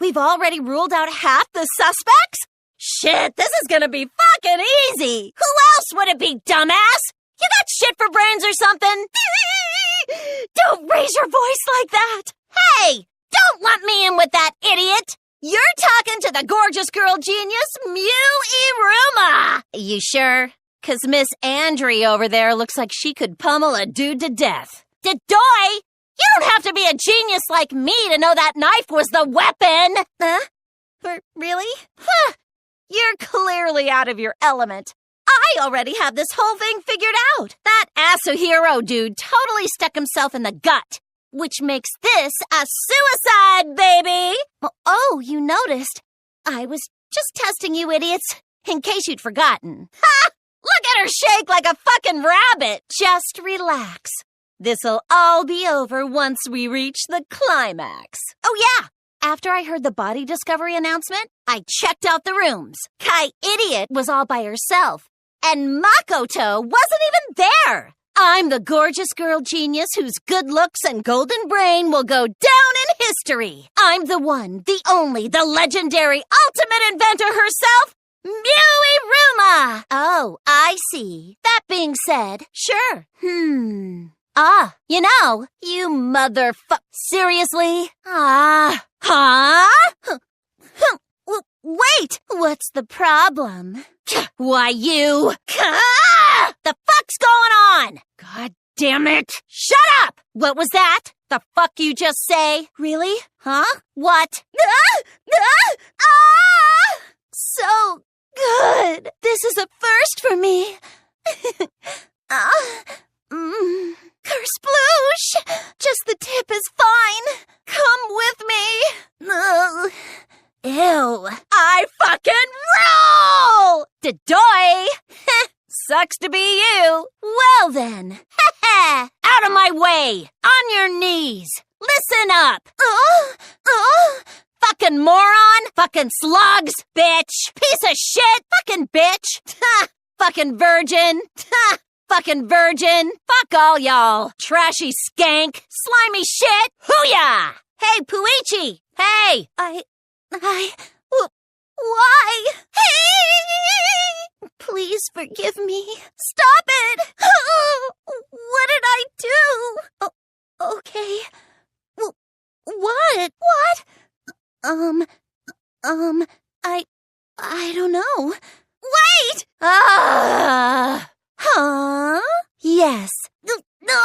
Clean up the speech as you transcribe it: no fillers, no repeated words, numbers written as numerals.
we've already ruled out half the suspects? Shit, this is gonna be fucking easy. Who else would it be, dumbass? You got shit for brains or something? Don't raise your voice like that. Hey, don't lump me in with that idiot. You're talking to the gorgeous girl genius, Miu Iruma. You sure? 'Cause Miss Andre over there looks like she could pummel a dude to death. Dedoy! You don't have to be a genius like me to know that knife was the weapon. Huh? Really? Huh. You're clearly out of your element. I already have this whole thing figured out. That Asuhiro dude totally stuck himself in the gut, which makes this a suicide, baby. Oh, you noticed. I was just testing you idiots, in case you'd forgotten. Ha! Look at her shake like a fucking rabbit. Just relax. This'll all be over once we reach the climax. Oh yeah, after I heard the body discovery announcement, I checked out the rooms. Kai Idiot was all by herself, and Makoto wasn't even there. I'm the gorgeous girl genius whose good looks and golden brain will go down in history. I'm the one, the only, the legendary ultimate inventor herself, Miu Iruma. Oh, I see. That being said, sure. You seriously? Wait, what's the problem? Why, you... The fuck's going on? God damn it. Shut up! What was that? The fuck you just say? Really? Huh? What? So good. This is a first for me. Kersploosh! Just the tip is fine. Come with me. Ew. I fucking roll! Dedoy! Sucks to be you. Well then. Out of my way. On your knees. Listen up. Fucking moron. Fucking slugs. Bitch. Piece of shit. Fucking bitch. Fucking virgin. Fucking virgin. Fuck all y'all. Trashy skank. Slimy shit. Hooyah! Hey, Puichi. Hey. Why? Please forgive me. Stop it. What did I do? Okay. What? I don't know. Wait! Huh? Yes. No.